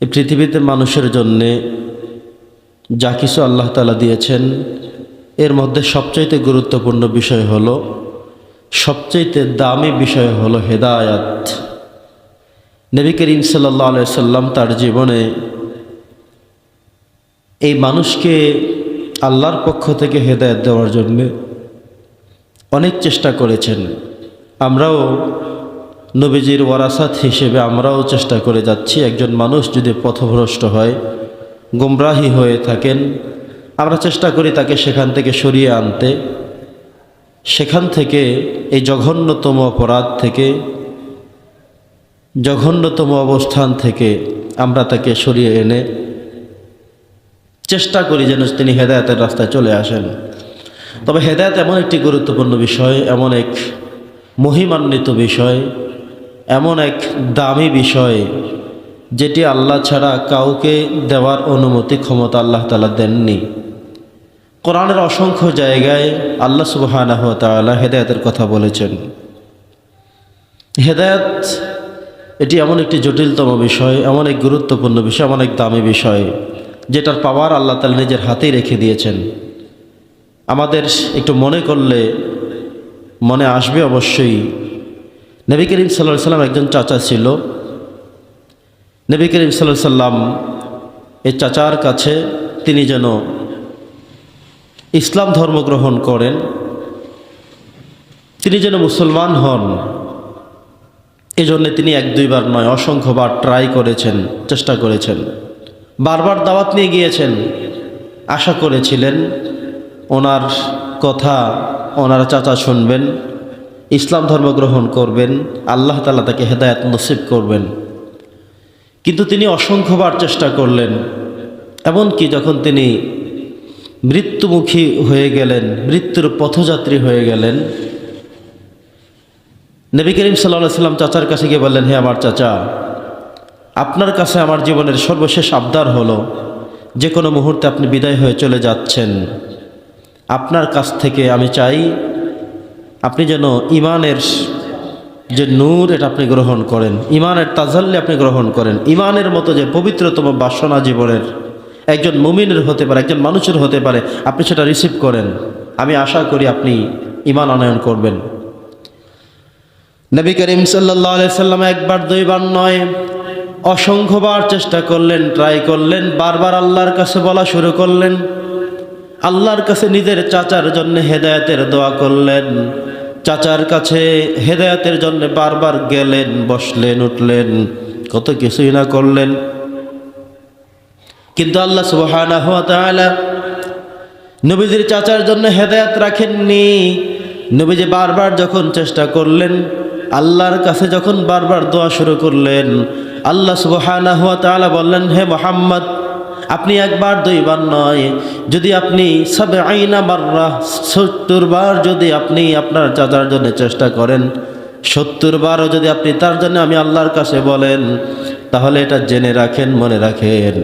এই পৃথিবীতে মানুষের জন্যে যা কিছু আল্লাহ তাআলা দিয়েছেন এর মধ্যে সবচাইতে গুরুত্বপূর্ণ বিষয় হলো, সবচাইতে দামি বিষয় হলো হেদায়াত। নবী করিম সাল্লাল্লাহু আলাইহি সাল্লাম তার জীবনে এই মানুষকে আল্লাহর পক্ষ থেকে হেদায়াত দেওয়ার জন্য অনেক চেষ্টা করেছেন। আমরাও নবীজির ওয়ারাসাত হিসেবে আমরাও চেষ্টা করে যাচ্ছি। একজন মানুষ যদি পথভ্রষ্ট হয়, গুমরাহি হয়ে থাকেন, আমরা চেষ্টা করি তাকে সেখান থেকে সরিয়ে আনতে, সেখান থেকে এই জঘন্যতম অপরাধ থেকে, জঘন্যতম অবস্থান থেকে আমরা তাকে সরিয়ে এনে চেষ্টা করি যেন তিনি হেদায়েতের রাস্তায় চলে আসেন। তবে হেদায়েত এমন একটি গুরুত্বপূর্ণ বিষয়, এমন এক মহিমান্বিত বিষয়, এমন এক দামি বিষয় যেটি আল্লাহ ছাড়া কাউকে দেওয়ার অনুমতি ক্ষমতা আল্লাহ তাআলা দেননি। কোরআনের অসংখ্য জায়গায় আল্লাহ সুবহানাহু ওয়া তাআলা হেদায়েতের কথা বলেছেন। হেদায়েত এটি এমন একটি জটিলতম বিষয়, এমন এক গুরুত্বপূর্ণ বিষয়, এমন এক দামি বিষয় যেটার পাওয়ার আল্লাহ তাআলা নিজের হাতেই রেখে দিয়েছেন। আমাদের একটু মনে করলে মনে আসবে অবশ্যই, নবী করিম সাল্লাল্লাহু আলাইহি সাল্লাম একজন চাচা ছিল। নবী করিম সাল্লাল্লাহু আলাইহি সাল্লাম এই চাচার কাছে তিনি যেন ইসলাম ধর্ম গ্রহণ করেন, তিনি যেন মুসলমান হন, এজন্য তিনি এক দুইবার নয় অসংখ্যবার ট্রাই করেছেন, চেষ্টা করেছেন, বারবার দাওয়াত নিয়ে গিয়েছেন। আশা করেছিলেন ওনার কথা ওনার চাচা শুনবেন, ইসলাম ধর্ম গ্রহণ করবেন, আল্লাহ তাআলা তাকে হেদায়েত নসিব করবেন। কিন্তু তিনি অসংখ্যবার চেষ্টা করলেন, এমনকি যখন তিনি মৃত্যুমুখী হয়ে গেলেন, মৃত্যুর পথযাত্রী হয়ে গেলেন, নবী করিম সাল্লাল্লাহু আলাইহি সাল্লাম চাচার কাছে গিয়ে বললেন, হে আমার চাচা, আপনার কাছে আমার জীবনের সর্বশেষ আবদার হলো, যে কোনো মুহূর্তে আপনি বিদায় হয়ে চলে যাচ্ছেন, আপনার কাছ থেকে আমি চাই আপনি যেন ইমানের যে নূর এটা আপনি গ্রহণ করেন, ইমানের তাজাল্লি আপনি গ্রহণ করেন, ইমানের মতো যে পবিত্রতম বাসনা জীবনের একজন মুমিনের হতে পারে, একজন মানুষের হতে পারে, আপনি সেটা রিসিভ করেন। আমি আশা করি আপনি ইমান আনয়ন করবেন। নবী করিম সাল্লাল্লাহু আলাইহি সাল্লাম একবার দুইবার নয় অসংখ্যবার চেষ্টা করলেন, ট্রাই করলেন, বারবার আল্লাহর কাছে বলা শুরু করলেন, আল্লাহর কাছে নিজের চাচার জন্য হেদায়েতের দোয়া করলেন, চাচার কাছে হেদায়েতের জন্য বারবার গেলেন, বসলেন, উঠলেন, কত কিছুই না করলেন। কিন্তু আল্লাহ সুবহানাহু ওয়া তাআলা নবীজির চাচার জন্য হেদায়েত রাখেননি। নবীজি বারবার যখন চেষ্টা করলেন, আল্লাহর কাছে যখন বারবার দোয়া শুরু করলেন, আল্লাহ সুবহানাহু ওয়া তাআলা বললেন, হে মুহাম্মদ, আপনি একবার দুইবার নয়, যদি আপনি ৭০ মাররা ৭০ বার যদি আপনি আপনার চাচার জন্য চেষ্টা করেন, ৭০ বারও যদি আপনি তার জন্য আমি আল্লাহর কাছে বলেন, তাহলে এটা জেনে রাখেন, মনে রাখেন,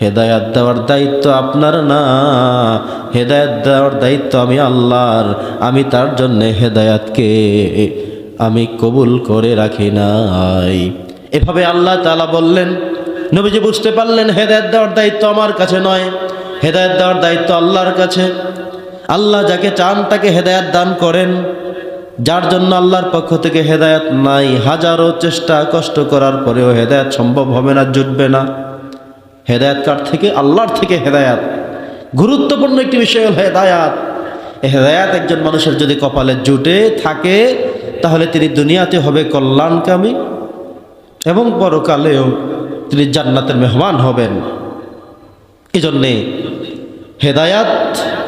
হেদায়াত দেওয়ার দায়িত্ব আপনার না, হেদায়াত দেওয়ার দায়িত্ব আমি আল্লাহর। আমি তার জন্য হেদায়াতকে আমি কবুল করে রাখি নাই। এভাবে আল্লাহ তাআলা বললেন। নবীজি বুঝতে পারলেন হেদায়েত দেওয়ার দায়িত্ব আমার কাছে নয়, হেদায়েত দেওয়ার দায়িত্ব আল্লাহর কাছে। আল্লাহ যাকে চান তাকে হেদায়েত দান করেন, যার জন্য আল্লাহর পক্ষ থেকে হেদায়েত নাই, হাজারো চেষ্টা কষ্ট করার পরেও হেদায়েত সম্ভব হবে না, জুটবে না। হেদায়েত কার থেকে? আল্লাহর থেকে হেদায়েত। গুরুত্বপূর্ণ একটি বিষয় হল হেদায়েত। হেদায়েত একজন মানুষের যদি কপালে জুটে থাকে, তাহলে তিনি দুনিয়াতে হবে কল্যাণকামী এবং পরকালেও তিনি জান্নাতের মেহমান হবেন। এজন্যে হেদায়াত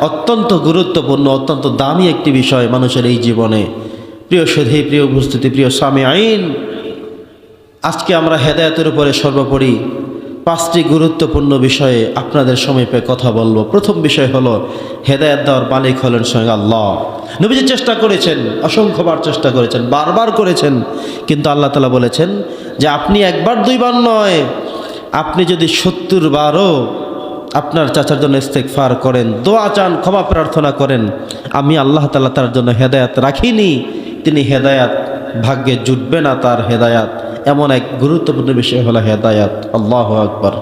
অত্যন্ত গুরুত্বপূর্ণ, অত্যন্ত দামি একটি বিষয় মানুষের এই জীবনে। প্রিয় সুধী, প্রিয় উপস্থিতি, প্রিয় সামিঈন, আজকে আমরা হেদায়াতের উপরে সর্বোপরি 5টি গুরুত্বপূর্ণ বিষয়ে আপনাদের সমীপে কথা বলবো। প্রথম বিষয় হলো হেদায়াত দেওয়ার মালিক হলেন স্বয়ং আল্লাহ। নবীজি চেষ্টা করেছেন, অসংখ্যবার চেষ্টা করেছেন, বারবার করেছেন, কিন্তু আল্লাহ তাআলা বলেছেন যে আপনি একবার দুইবার নয়, আপনি যদি ৭০ বারও আপনার চাচার জন্য ইস্তেগফার করেন, দোয়া চান, ক্ষমা প্রার্থনা করেন, আমি আল্লাহ তাআলা তার জন্য হেদায়াত রাখিনি, তিনি হেদায়াত ভাগ্যে জুটবে না, তার হেদায়াত এমন এক গুরুত্বপূর্ণ বিষয় হলো হেদায়াত। আল্লাহু আকবার।